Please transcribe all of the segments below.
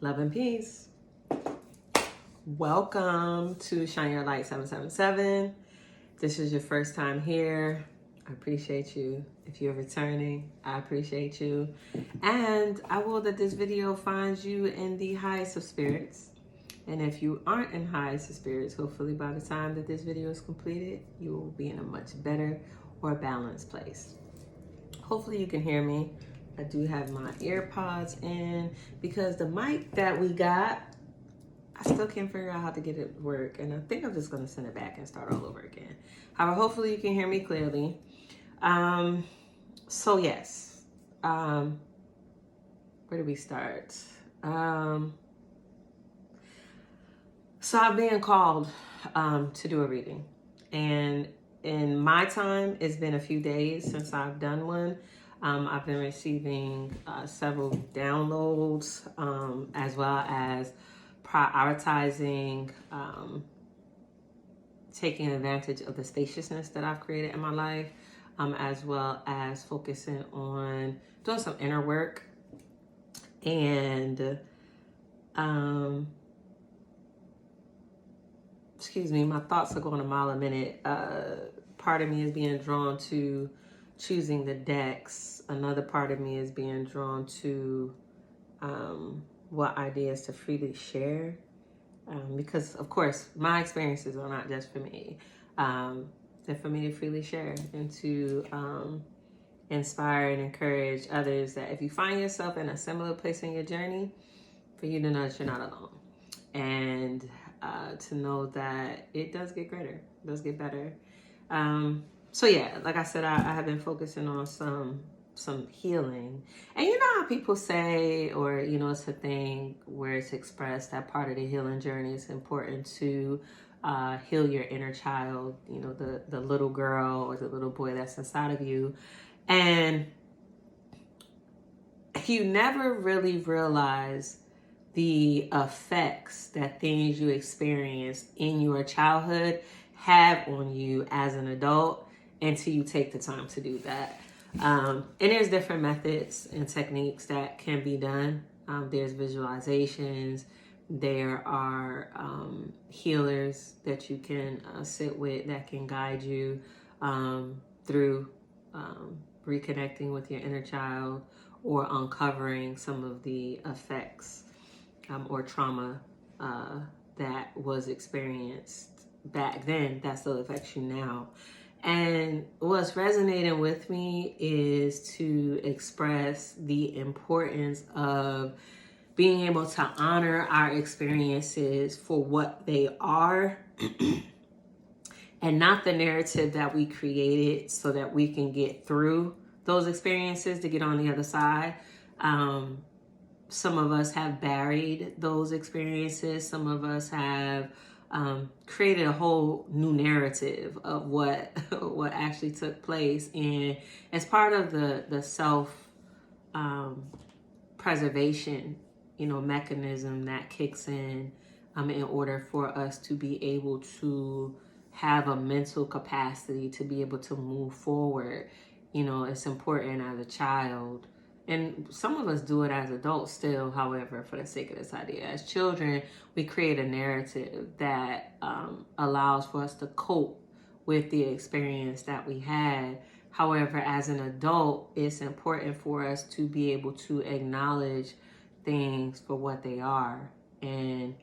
Love and peace. Welcome to Shine Your Light 777. This is your first time here. I appreciate you. If you're returning, I appreciate you. And I will that this video finds you in the highest of spirits. And if you aren't in highest of spirits, hopefully by the time that this video is completed, you will be in a much better or balanced place. Hopefully you can hear me. I do have my AirPods in because the mic that we got, I still can't figure out how to get it to work. And I think I'm just going to send it back and start all over again. However, hopefully you can hear me clearly. So yes, where do we start? So I'm being called to do a reading. And in my time, it's been a few days since I've done one. I've been receiving several downloads as well as prioritizing taking advantage of the spaciousness that I've created in my life, as well as focusing on doing some inner work. And excuse me, my thoughts are going a mile a minute. Part of me is being drawn to choosing the decks. Another part of me is being drawn to what ideas to freely share. Because, of course, my experiences are not just for me. They're for me to freely share and to inspire and encourage others that if you find yourself in a similar place in your journey, for you to know that you're not alone. And to know that it does get greater, it does get better. So yeah, like I said, I have been focusing on some healing. And you know how people say, or it's a thing where it's expressed that part of the healing journey is important to heal your inner child, the little girl or the little boy that's inside of you. And you never really realize the effects that things you experienced in your childhood have on you as an adult until you take the time to do that. And there's different methods and techniques that can be done. There's visualizations. There are healers that you can sit with that can guide you through reconnecting with your inner child or uncovering some of the effects or trauma that was experienced back then that still affects you now. And what's resonating with me is to express the importance of being able to honor our experiences for what they are and not the narrative that we created so that we can get through those experiences to get on the other side. Some of us have buried those experiences. Some of us have created a whole new narrative of what actually took place. And as part of the self preservation, mechanism that kicks in order for us to be able to have a mental capacity to be able to move forward. It's important as a child. And some of us do it as adults still, however, for the sake of this idea. As children, we create a narrative that allows for us to cope with the experience that we had. However, as an adult, it's important for us to be able to acknowledge things for what they are. And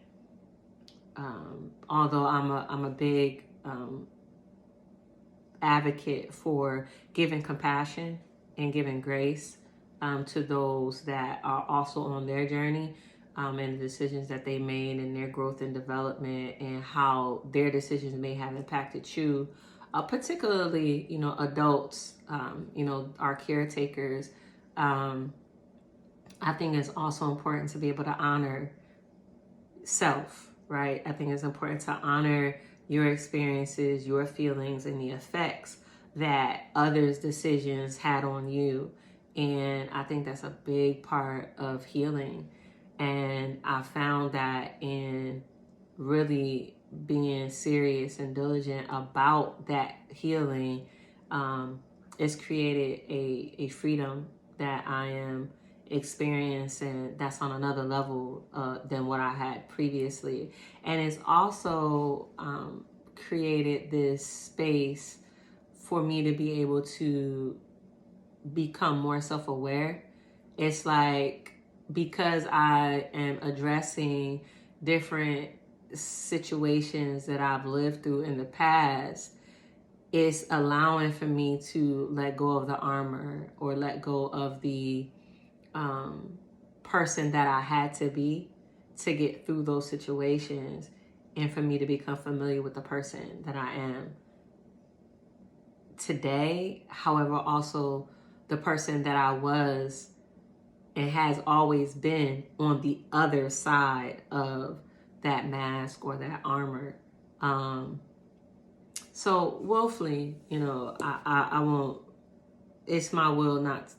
although I'm a big advocate for giving compassion and giving grace to those that are also on their journey and the decisions that they made and their growth and development and how their decisions may have impacted you, particularly, adults, our caretakers. I think it's also important to be able to honor self, right? I think it's important to honor your experiences, your feelings, and the effects that others' decisions had on you. And I think that's a big part of healing. And I found that in really being serious and diligent about that healing, it's created a freedom that I am experience, and that's on another level than what I had previously. And it's also created this space for me to be able to become more self-aware. It's like, because I am addressing different situations that I've lived through in the past, it's allowing for me to let go of the armor, or let go of the person that I had to be to get through those situations, and for me to become familiar with the person that I am today. However, also the person that I was and has always been on the other side of that mask or that armor. So willfully, I won't, it's my will not,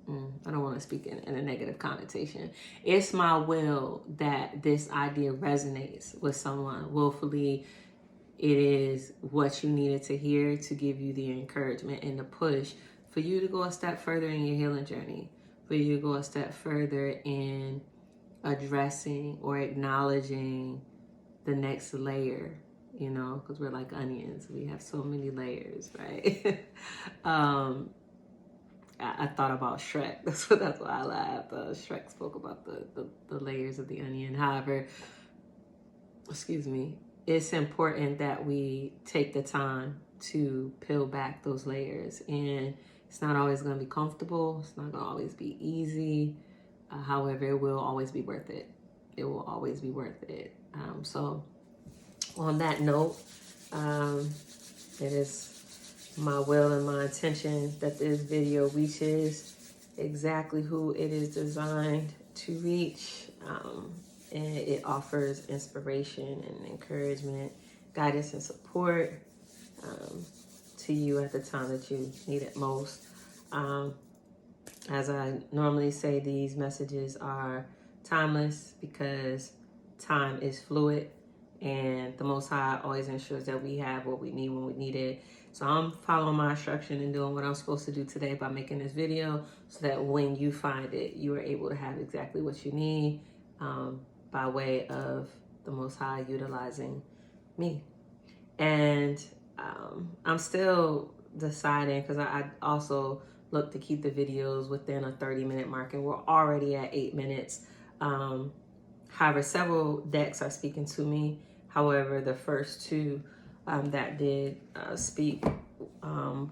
I don't want to speak in a negative connotation. It's my will that this idea resonates with someone. Willfully, it is what you needed to hear to give you the encouragement and the push for you to go a step further in your healing journey, for you to go a step further in addressing or acknowledging the next layer, because we're like onions. We have so many layers, right? I thought about Shrek. That's why I laughed. Shrek spoke about the layers of the onion. However, excuse me, it's important that we take the time to peel back those layers. And it's not always going to be comfortable. It's not going to always be easy. However, it will always be worth it. It will always be worth it. So on that note, it is my will and my intention that this video reaches exactly who it is designed to reach, and it offers inspiration and encouragement, guidance and support to you at the time that you need it most. As I normally say, these messages are timeless because time is fluid, and the Most High always ensures that we have what we need when we need it. So I'm following my instruction and doing what I'm supposed to do today by making this video, so that when you find it, you are able to have exactly what you need by way of the Most High utilizing me. And I'm still deciding, because I also look to keep the videos within a 30-minute mark, and we're already at 8 minutes. However, several decks are speaking to me. However, the first two that did speak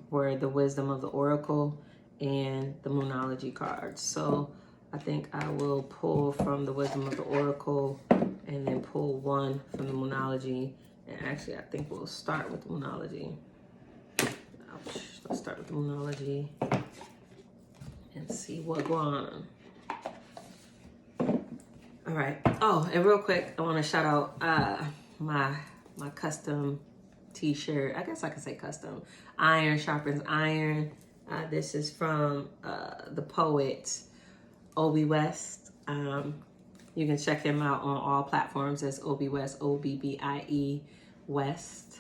were the Wisdom of the Oracle and the Moonology cards. So I think I will pull from the Wisdom of the Oracle and then pull one from the Moonology. And actually, I think we'll start with the Moonology. Let's start with the Moonology and see what's going on. All right. Oh, and real quick, I want to shout out my custom t-shirt. I guess I could say custom. Iron sharpens iron. This is from the poet Obi West. You can check him out on all platforms as Obi West, Obbie West.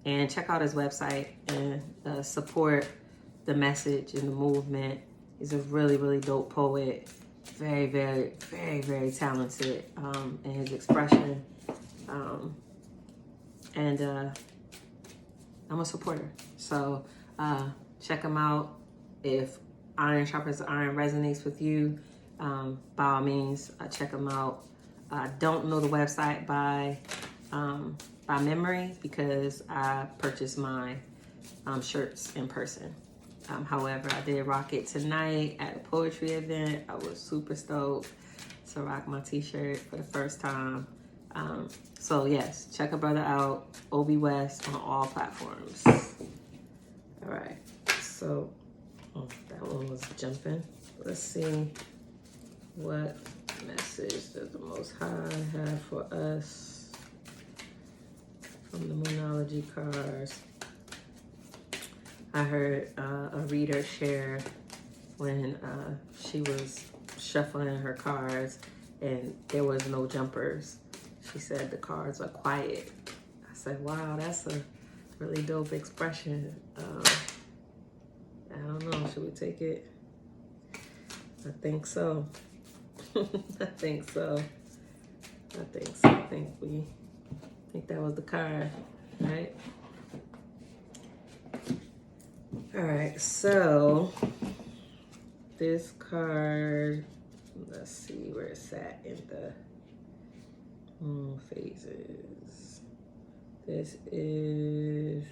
And check out his website and support the message and the movement. He's a really, really dope poet. Very, very, very, very talented in his expression. And I'm a supporter. So check him out. If Iron Sharpens Iron resonates with you, by all means, check him out. I don't know the website by memory, because I purchased my shirts in person. However, I did rock it tonight at a poetry event. I was super stoked to rock my t-shirt for the first time. So yes, check a brother out, Obi West, on all platforms. All right, so that one was jumping. Let's see what message does the Most High have for us from the Moonology cards. I heard a reader share when she was shuffling her cards and there was no jumpers. She said the cards are quiet. I said, wow, that's a really dope expression. I don't know, should we take it? I think so. I think so. I think that was the card, right? All right, so this card, let's see where it's at in the moon phases. This is,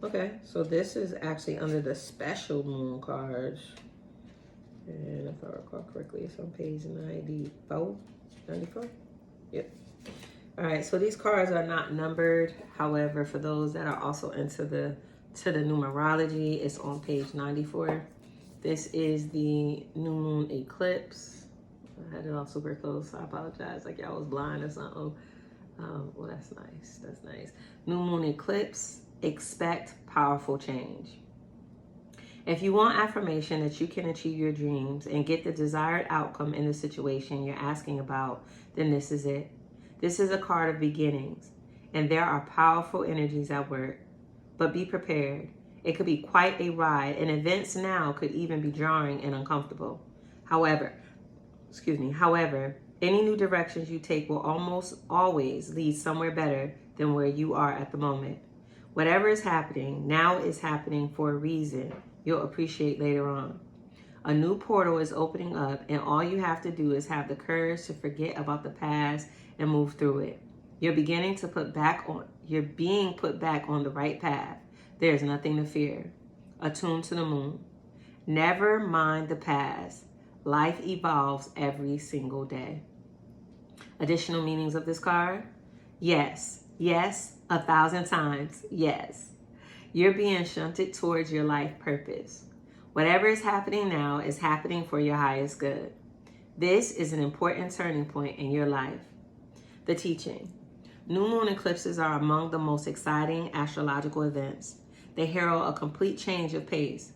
okay, so this is actually under the special moon cards. And if I recall correctly, it's on page 94. Yep. All right, so these cards are not numbered. However, for those that are also into the numerology, it's on page 94. This is the new moon eclipse. I had it all super close, so I apologize. Like y'all was blind or something. Well, that's nice. That's nice. New moon eclipse. Expect powerful change. If you want affirmation that you can achieve your dreams and get the desired outcome in the situation you're asking about, then this is it. This is a card of beginnings, and there are powerful energies at work. But be prepared. It could be quite a ride, and events now could even be jarring and uncomfortable. However, any new directions you take will almost always lead somewhere better than where you are at the moment. Whatever is happening now is happening for a reason you'll appreciate later on. A new portal is opening up, and all you have to do is have the courage to forget about the past and move through it. You're being put back on the right path. There's nothing to fear. Attune to the moon. Never mind the past. Life evolves every single day. Additional meanings of this card? Yes, 1,000 times, yes. You're being shunted towards your life purpose. Whatever is happening now is happening for your highest good. This is an important turning point in your life. The teaching. New moon eclipses are among the most exciting astrological events. They herald a complete change of pace.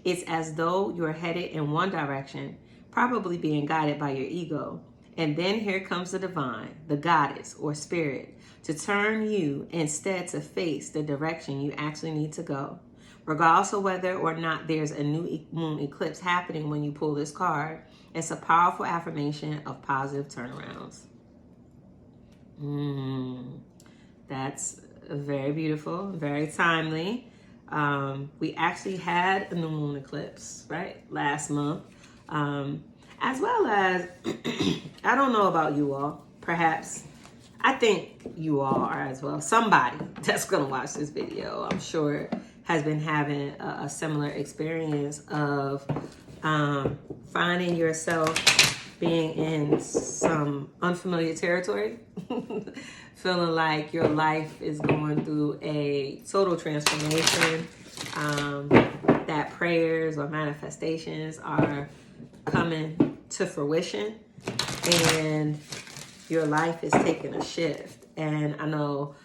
It's as though you're headed in one direction, probably being guided by your ego. And then here comes the divine, the goddess or spirit, to turn you instead to face the direction you actually need to go. Regardless of whether or not there's a new moon eclipse happening when you pull this card, it's a powerful affirmation of positive turnarounds. That's very beautiful, very timely. We actually had a new moon eclipse, right, last month. As well as, I don't know about you all, perhaps, I think you all are as well. Somebody that's going to watch this video, I'm sure, has been having a similar experience of finding yourself being in some unfamiliar territory, feeling like your life is going through a total transformation, that prayers or manifestations are coming to fruition, and your life is taking a shift. And I know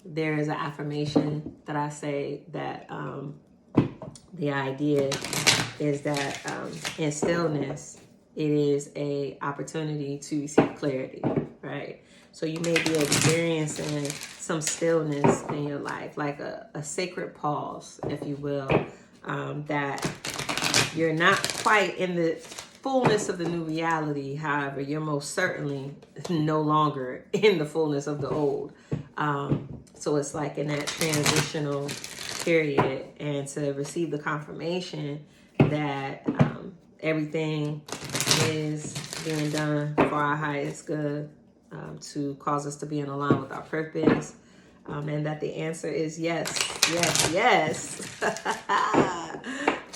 there is an affirmation that I say that the idea is that in stillness, it is a opportunity to receive clarity, right? So you may be experiencing some stillness in your life, like a sacred pause, if you will, that you're not quite in the fullness of the new reality. However, you're most certainly no longer in the fullness of the old. So it's like in that transitional period, and to receive the confirmation that everything is being done for our highest good, to cause us to be in line with our purpose, and that the answer is yes.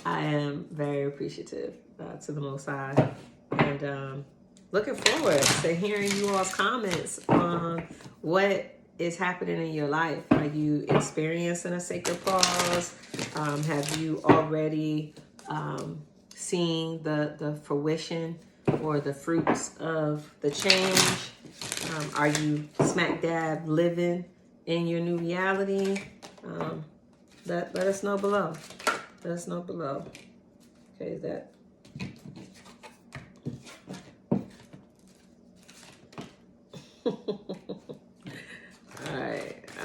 I am very appreciative to the Most High, and looking forward to hearing you all's comments on what is happening in your life. Are you experiencing a sacred pause? Have you already seen the fruition or the fruits of the change? Are you smack dab living in your new reality? Let us know below. Let us know below. Okay, is that?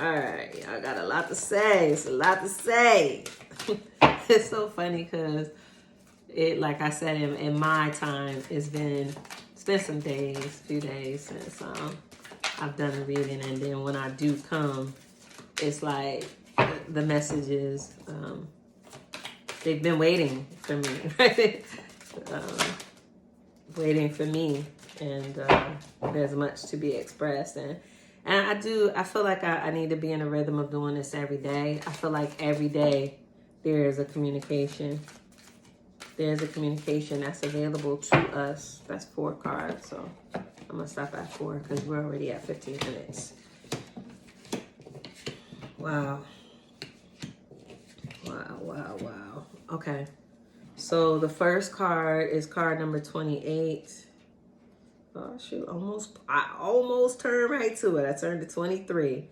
All right. I got a lot to say. It's a lot to say. it's so funny because like I said, in my time, it's been some few days since I've done the reading, and then when I do come, it's like the messages, they've been waiting for me, right? Waiting for me, and there's much to be expressed, and I feel like I need to be in a rhythm of doing this every day. I feel like every day there is a communication. There's a communication that's available to us. That's 4 cards, so I'm gonna stop at 4 because we're already at 15 minutes. Wow. Wow. Okay. So the first card is card number 28. Oh shoot, I almost turned right to it. I turned to 23.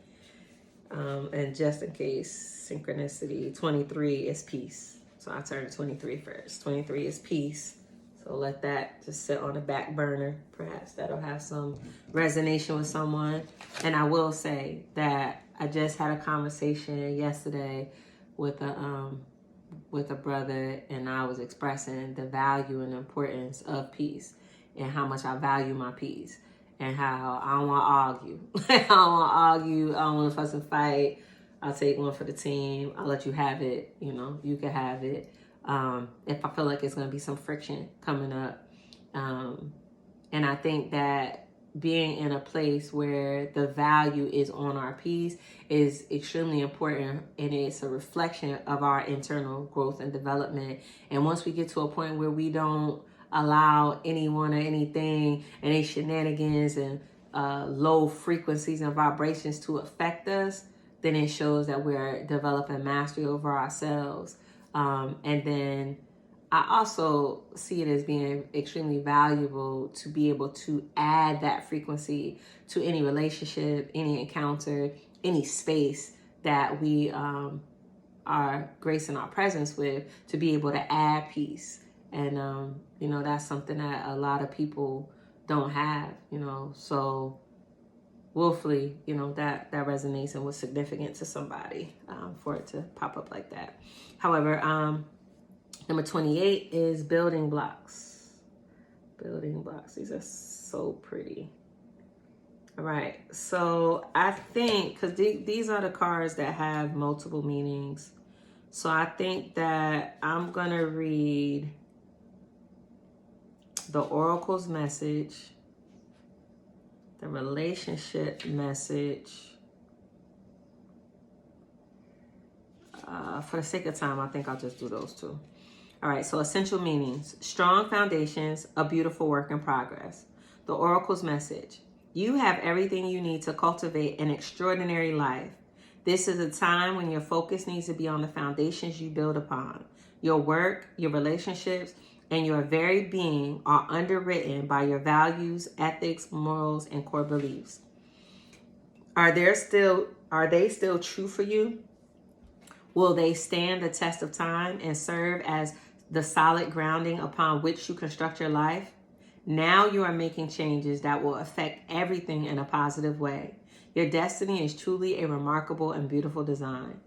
And just in case, synchronicity, 23 is peace. So I turned to 23 first. 23 is peace. So let that just sit on the back burner. Perhaps that'll have some resonation with someone. And I will say that I just had a conversation yesterday with a brother, and I was expressing the value and importance of peace and how much I value my peace and how I don't want to argue. I don't want to fuss and fight. I'll take one for the team. I'll let you have it. You can have it. If I feel like it's going to be some friction coming up. And I think that being in a place where the value is on our peace is extremely important, and it's a reflection of our internal growth and development. And once we get to a point where we don't allow anyone or anything and any shenanigans and low frequencies and vibrations to affect us, then it shows that we're developing mastery over ourselves. And then I also see it as being extremely valuable to be able to add that frequency to any relationship, any encounter, any space that we are gracing our presence with, to be able to add peace. And, that's something that a lot of people don't have, so willfully, that resonates and was significant to somebody for it to pop up like that. However, number 28 is building blocks. Building blocks. These are so pretty. All right. So I think, because these are the cards that have multiple meanings. So I think that I'm going to read the Oracle's message, the relationship message. For the sake of time, I think I'll just do those two. All right, so essential meanings: strong foundations, a beautiful work in progress. The Oracle's message: you have everything you need to cultivate an extraordinary life. This is a time when your focus needs to be on the foundations you build upon. Your work, your relationships, and your very being are underwritten by your values, ethics, morals, and core beliefs. Are they still true for you? Will they stand the test of time and serve as the solid grounding upon which you construct your life? Now you are making changes that will affect everything in a positive way. Your destiny is truly a remarkable and beautiful design.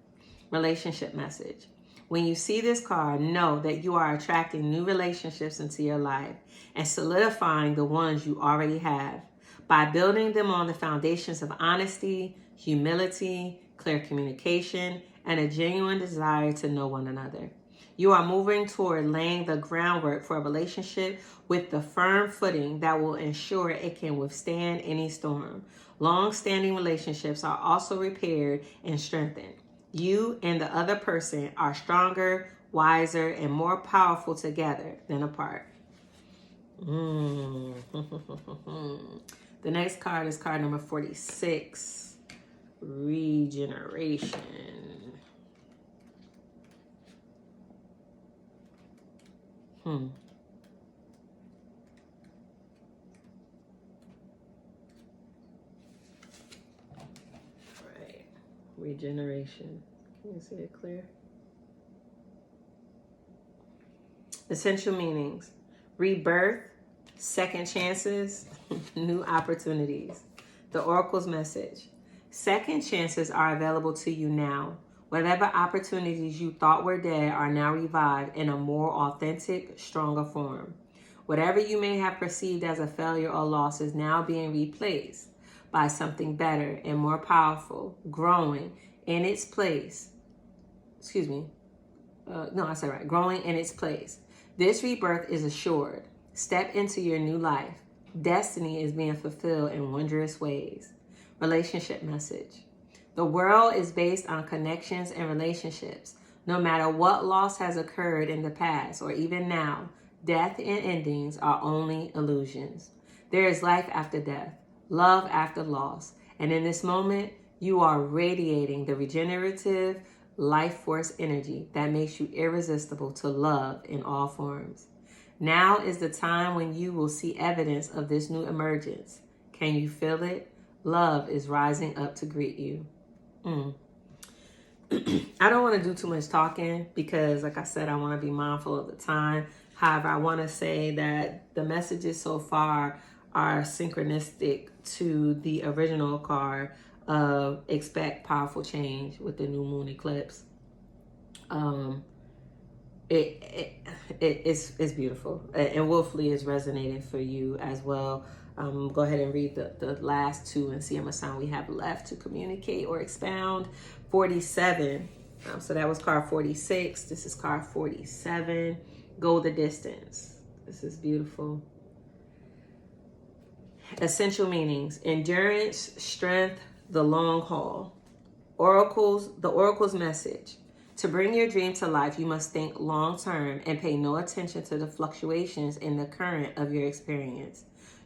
Relationship message: when you see this card, know that you are attracting new relationships into your life and solidifying the ones you already have by building them on the foundations of honesty, humility, clear communication, and a genuine desire to know one another. You are moving toward laying the groundwork for a relationship with the firm footing that will ensure it can withstand any storm. Long-standing relationships are also repaired and strengthened. You and the other person are stronger, wiser, and more powerful together than apart. The next card is card number 46, regeneration. Right. Regeneration. Can you see it clear? Essential meanings: rebirth, second chances, new opportunities. The Oracle's message: second chances are available to you now. Whatever opportunities you thought were dead are now revived in a more authentic, stronger form. Whatever you may have perceived as a failure or loss is now being replaced by something better and more powerful, growing in its place. Excuse me. No, I said right. Growing in its place. This rebirth is assured. Step into your new life. Destiny is being fulfilled in wondrous ways. Relationship message. The world is based on connections and relationships. No matter what loss has occurred in the past or even now, death and endings are only illusions. There is life after death, love after loss, and in this moment, you are radiating the regenerative life force energy that makes you irresistible to love in all forms. Now is the time when you will see evidence of this new emergence. Can you feel it? Love is rising up to greet you. I don't want to do too much talking because, like I said, I want to be mindful of the time. However, I want to say that the messages so far are synchronistic to the original card of expect powerful change with the new moon eclipse. It's beautiful, and willfully is resonating for you as well. Go ahead and read the last two and see how much time we have left to communicate or expound. 47. So that was card 46. This is card 47. Go the distance. This is beautiful. Essential meanings: endurance, strength, the long haul. The oracle's message. To bring your dream to life, you must think long term and pay no attention to the fluctuations in the current of your experience.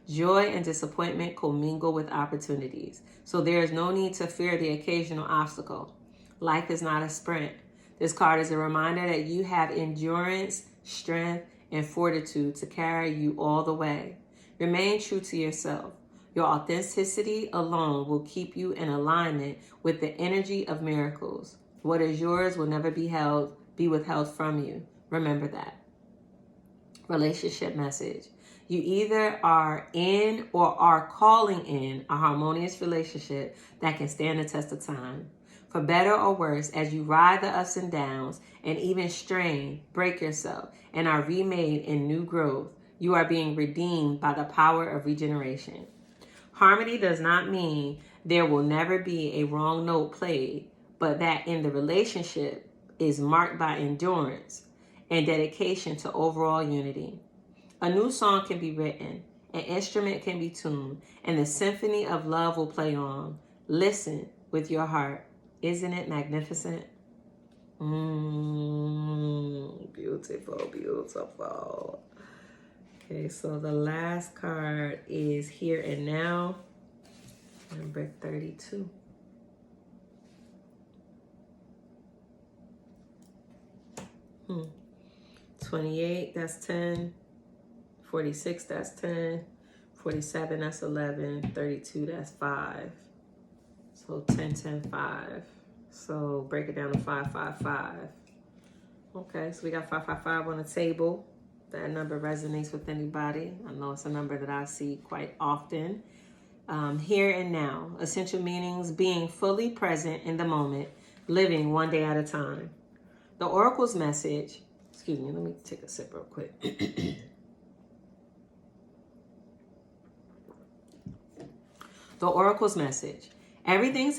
Joy and disappointment commingle with opportunities, so there is no need to fear the occasional obstacle. Life is not a sprint. This card is a reminder that you have endurance, strength, and fortitude to carry you all the way. Remain true to yourself. Your authenticity alone will keep you in alignment with the energy of miracles. What is yours will never be withheld from you. Remember that. Relationship message. You either are in or are calling in a harmonious relationship that can stand the test of time. For better or worse, as you ride the ups and downs and even strain, break yourself, and are remade in new growth, you are being redeemed by the power of regeneration. Harmony does not mean there will never be a wrong note played, but that in the relationship is marked by endurance and dedication to overall unity. A new song can be written, an instrument can be tuned, and the symphony of love will play on. Listen with your heart. Isn't it magnificent? Beautiful, beautiful. Okay, so the last card is Here and Now, number 32. Hmm. 28, that's 10. 46, that's 10. 47, that's 11. 32, that's 5. So 10, 10, 5. So break it down to 5, 5, 5. Okay, so we got 5, 5, 5 on the table. That number resonates with anybody. I know it's a number that I see quite often. Here and now. Essential meanings: being fully present in the moment, living one day at a time. The oracle's message. Excuse me, let me take a sip real quick. The oracle's message. Everything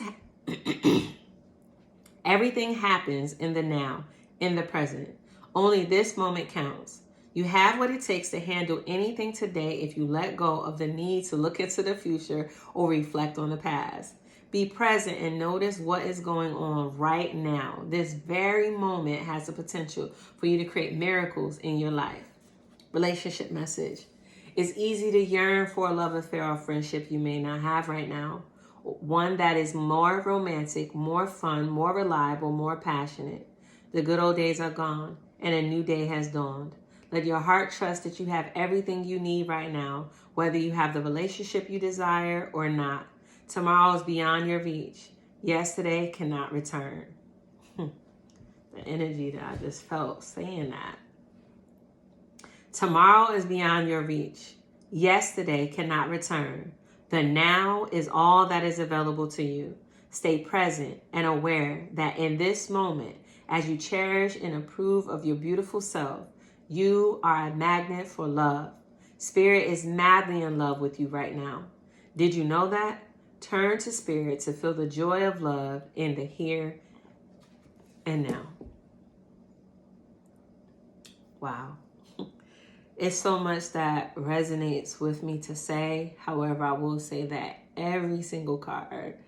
happens in the now, in the present. Only this moment counts. You have what it takes to handle anything today if you let go of the need to look into the future or reflect on the past. Be present and notice what is going on right now. This very moment has the potential for you to create miracles in your life. Relationship message. It's easy to yearn for a love affair or friendship you may not have right now. One that is more romantic, more fun, more reliable, more passionate. The good old days are gone and a new day has dawned. Let your heart trust that you have everything you need right now, whether you have the relationship you desire or not. Tomorrow is beyond your reach. Yesterday cannot return. The energy that I just felt saying that. Tomorrow is beyond your reach. Yesterday cannot return. The now is all that is available to you. Stay present and aware that in this moment, as you cherish and approve of your beautiful self, you are a magnet for love. Spirit is madly in love with you right now. Did you know that? Turn to Spirit to feel the joy of love in the here and now. Wow. It's so much that resonates with me to say. However, I will say that every single card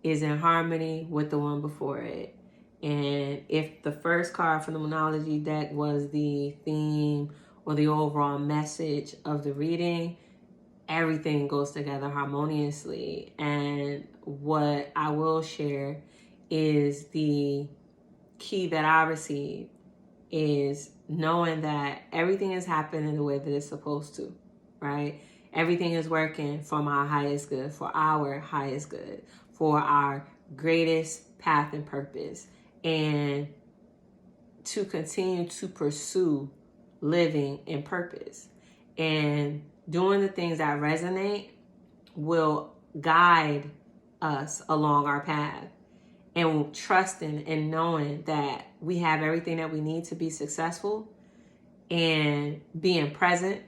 is in harmony with the one before it. And if the first card from the Moonology deck was the theme or the overall message of the reading, everything goes together harmoniously. And what I will share is the key that I received is knowing that everything is happening the way that it's supposed to, right? Everything is working for my highest good, for our highest good, for our greatest path and purpose, and to continue to pursue living in purpose. And doing the things that resonate will guide us along our path. And trusting and knowing that we have everything that we need to be successful, and being present,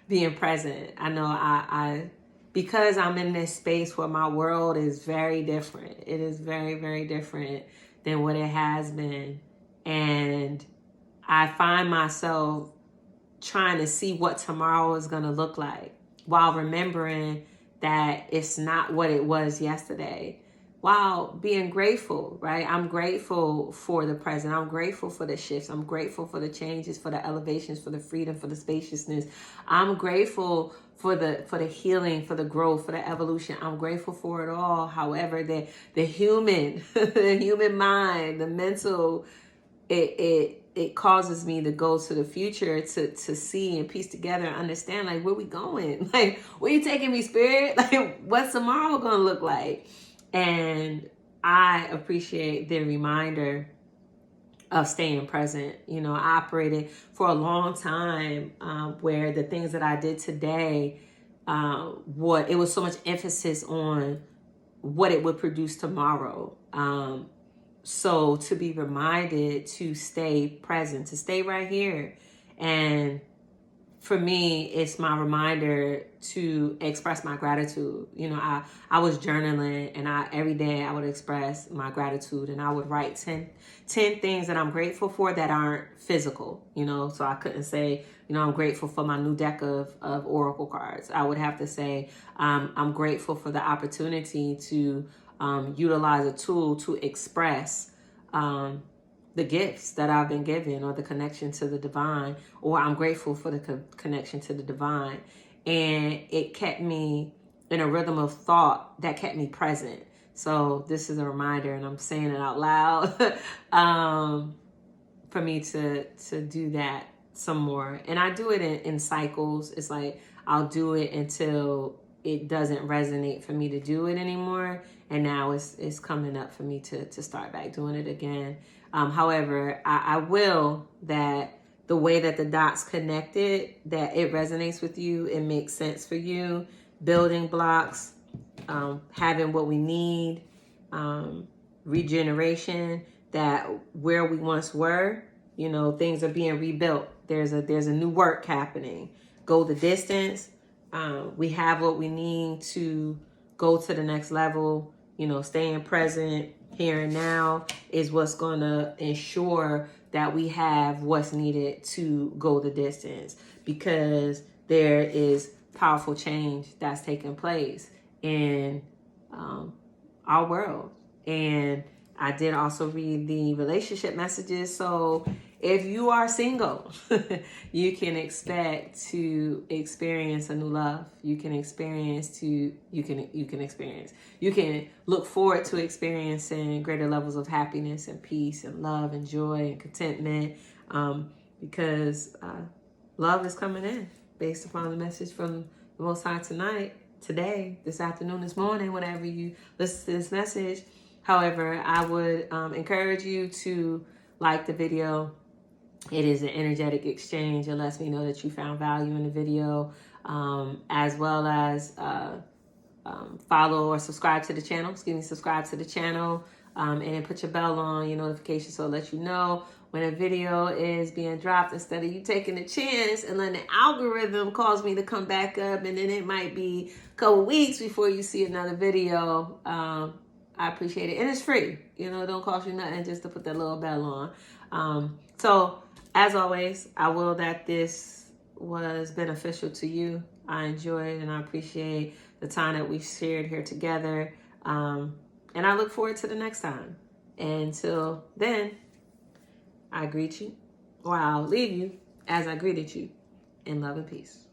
being present. I know I because I'm in this space where my world is very different. It is very, very different than what it has been. And I find myself trying to see what tomorrow is going to look like while remembering that it's not what it was yesterday, while being grateful, right? I'm grateful for the present. I'm grateful for the shifts. I'm grateful for the changes, for the elevations, for the freedom, for the spaciousness. I'm grateful for the healing, for the growth, for the evolution. I'm grateful for it all. However, the human, the human mind, the mental, it causes me to go to the future to see and piece together and understand, like, where we going? Like, where you taking me, Spirit? Like, what's tomorrow gonna look like? And I appreciate the reminder of staying present. You know, I operated for a long time where the things that I did today, it was so much emphasis on what it would produce tomorrow. So to be reminded to stay present, to stay right here. And for me, it's my reminder to express my gratitude. You know, I was journaling, and every day I would express my gratitude, and I would write 10 things that I'm grateful for that aren't physical, you know. So I couldn't say, you know, I'm grateful for my new deck of Oracle cards. I would have to say, I'm grateful for the opportunity to utilize a tool to express the gifts that I've been given, or the connection to the divine, or I'm grateful for the connection to the divine. And it kept me in a rhythm of thought that kept me present. So this is a reminder, and I'm saying it out loud, for me to do that some more. And I do it in cycles. It's like I'll do it until it doesn't resonate for me to do it anymore. And now it's coming up for me to start back doing it again. However, I will that the way that the dots connected, that it resonates with you, it makes sense for you. Building blocks, having what we need, regeneration, that where we once were, you know, things are being rebuilt. There's a new work happening. Go the distance. We have what we need to go to the next level. You know, staying present here and now is what's going to ensure that we have what's needed to go the distance, because there is powerful change that's taking place in our world. And I did also read the relationship messages. So if you are single, you can expect to experience a new love. You can look forward to experiencing greater levels of happiness and peace and love and joy and contentment, because love is coming in based upon the message from the Most High today, this afternoon, this morning, whenever you listen to this message. However, I would encourage you to like the video. It is an energetic exchange. It lets me know that you found value in the video, as well as follow or subscribe to the channel. Subscribe to the channel, and put your bell on, your notification, so it'll let you know when a video is being dropped, instead of you taking a chance and letting the algorithm cause me to come back up, and then it might be a couple weeks before you see another video. I appreciate it. And it's free. It don't cost you nothing just to put that little bell on. So as always, I will that this was beneficial to you. I enjoyed and I appreciate the time that we shared here together. And I look forward to the next time. Until then, I greet you, or I'll leave you as I greeted you, in love and peace.